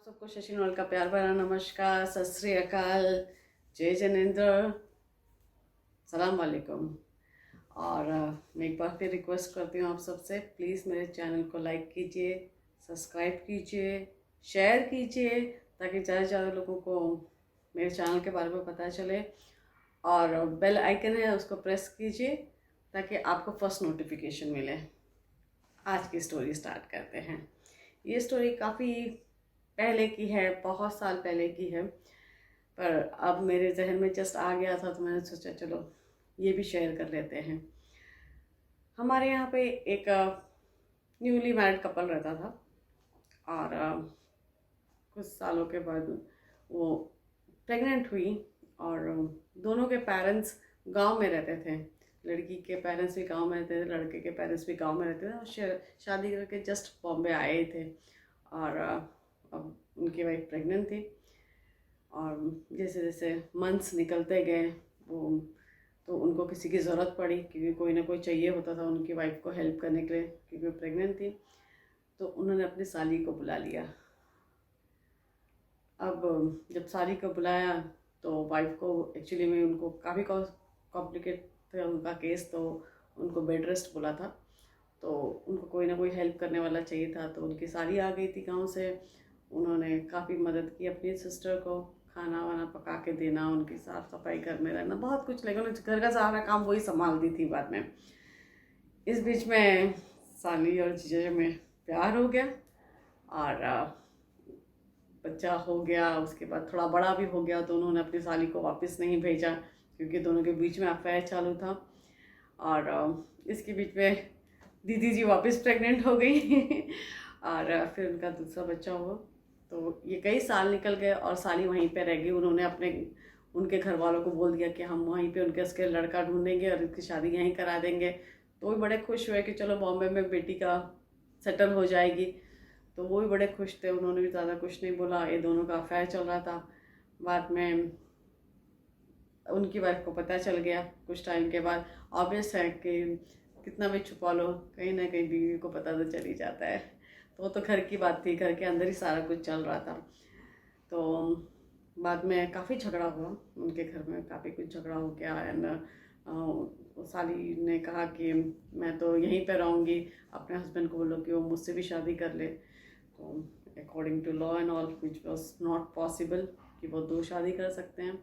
सबको शशिनोल का प्यार भरा नमस्कार, सत श्री अकाल, जय जनेंद्र, सलाम वालेकुम। और मैं एक बार फिर रिक्वेस्ट करती हूँ आप सबसे, प्लीज़ मेरे चैनल को लाइक कीजिए, सब्सक्राइब कीजिए, शेयर कीजिए, ताकि ज़्यादा से ज़्यादा लोगों को मेरे चैनल के बारे में पता चले। और बेल आइकन है उसको प्रेस कीजिए ताकि आपको फर्स्ट नोटिफिकेशन मिले। आज की स्टोरी स्टार्ट करते हैं। ये स्टोरी काफ़ी पहले की है, बहुत साल पहले की है, पर अब मेरे जहन में जस्ट आ गया था तो मैंने सोचा चलो ये भी शेयर कर लेते हैं। हमारे यहाँ पे एक न्यूली मैरिड कपल रहता था और कुछ सालों के बाद वो प्रेग्नेंट हुई और दोनों के पेरेंट्स गांव में रहते थे। लड़की के पेरेंट्स भी गांव में रहते थे, लड़के के पेरेंट्स भी गांव में रहते थे और शादी करके जस्ट बॉम्बे आए थे। और अब उनकी वाइफ प्रेग्नेंट थी और जैसे जैसे मंथ्स निकलते गए वो तो उनको किसी की ज़रूरत पड़ी, क्योंकि कोई ना कोई चाहिए होता था उनकी वाइफ को हेल्प करने के लिए, क्योंकि वो प्रेग्नेंट थी। तो उन्होंने अपनी साली को बुला लिया। अब जब साली को बुलाया तो वाइफ को एक्चुअली में उनको काफ़ी कॉम्प्लिकेट था उनका केस, तो उनको बेड रेस्ट बोला था। तो उनको कोई ना कोई हेल्प करने वाला चाहिए था, तो उनकी साली आ गई थी गांव से। उन्होंने काफ़ी मदद की अपनी सिस्टर को, खाना वाना पका के देना, उनकी साफ़ सफाई घर में रहना, बहुत कुछ, लेकिन घर का सारा काम वही संभालती थी बाद में। इस बीच में साली और जीजा में प्यार हो गया और बच्चा हो गया। उसके बाद थोड़ा बड़ा भी हो गया तो उन्होंने अपनी साली को वापस नहीं भेजा, क्योंकि दोनों के बीच में अफेयर चालू था। और इसके बीच में दीदी जी वापस प्रेग्नेंट हो गई और फिर उनका दूसरा बच्चा हुआ। तो ये कई साल निकल गए और साली वहीं पे रह गई। उन्होंने उनके घर वालों को बोल दिया कि हम वहीं पे उसके लड़का ढूंढेंगे और उसकी शादी यहीं करा देंगे। तो वो बड़े खुश हुए कि चलो बॉम्बे में बेटी का सेटल हो जाएगी। तो वो भी बड़े खुश थे, उन्होंने भी ज़्यादा कुछ नहीं बोला। ये दोनों का अफेयर चल रहा था। बाद में उनकी वाइफ को पता चल गया कुछ टाइम के बाद। ऑब्वियस है कि कितना भी छुपा लो, कहीं ना कहीं बीवी को पता तो चल ही जाता है। तो वो तो घर की बात थी, घर के अंदर ही सारा कुछ चल रहा था। तो बाद में काफ़ी झगड़ा हुआ उनके घर में, काफ़ी कुछ झगड़ा हो गया। एंड साली ने कहा कि मैं तो यहीं पे रहूँगी, अपने हस्बैंड को बोलो कि वो मुझसे भी शादी कर ले। तो according to law and all which was not possible कि वो दो शादी कर सकते हैं।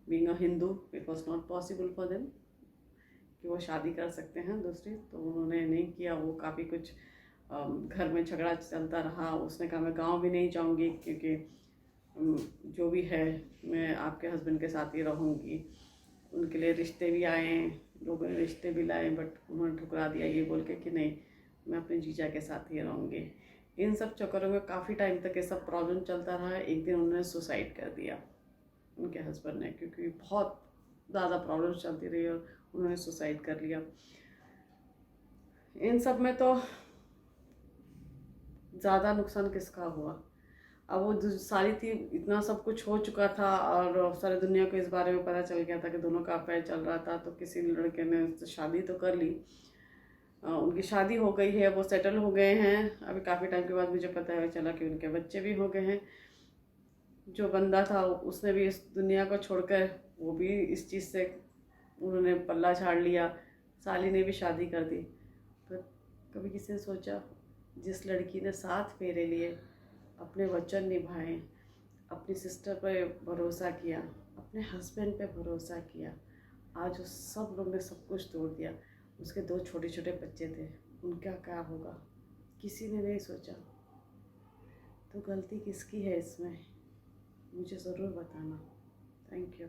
Being a Hindu it was not possible for them कि वो शादी कर सकते हैं दूसरी। तो उन्होंने नहीं किया। वो काफ़ी कुछ घर में झगड़ा चलता रहा। उसने कहा मैं गांव भी नहीं जाऊंगी, क्योंकि जो भी है मैं आपके हस्बैंड के साथ ही रहूंगी। उनके लिए रिश्ते भी आए, लोगों ने रिश्ते भी लाए, बट उन्होंने ठुकरा दिया ये बोल के कि नहीं, मैं अपने जीजा के साथ ही रहूँगी। इन सब चक्करों में काफ़ी टाइम तक ये सब प्रॉब्लम चलता रहा। एक दिन उन्होंने सुसाइड कर दिया उनके हस्बैंड ने, क्योंकि बहुत ज़्यादा प्रॉब्लम्स चलती रही और उन्होंने सुसाइड कर लिया। इन सब में तो ज़्यादा नुकसान किसका हुआ। अब वो जो सारी थी, इतना सब कुछ हो चुका था और सारी दुनिया को इस बारे में पता चल गया था कि दोनों का अफेयर चल रहा था। तो किसी लड़के ने उससे शादी तो कर ली। उनकी शादी हो गई है, वो सेटल हो गए हैं। अभी काफ़ी टाइम के बाद मुझे पता है चला कि उनके बच्चे भी हो गए हैं। जो बंदा था उसने भी इस दुनिया को छोड़कर वो भी इस चीज़ से उन्होंने पल्ला झाड़ लिया। साली ने भी शादी कर दी। पर कभी किसी ने सोचा, जिस लड़की ने 7 फेरे लिए, अपने वचन निभाए, अपनी सिस्टर पर भरोसा किया, अपने हस्बैंड पे भरोसा किया, आज उस सब लोग ने सब कुछ तोड़ दिया। उसके 2 छोटे छोटे बच्चे थे, उनका क्या होगा, किसी ने नहीं सोचा। तो गलती किसकी है इसमें, मुझे ज़रूर बताना। Thank you.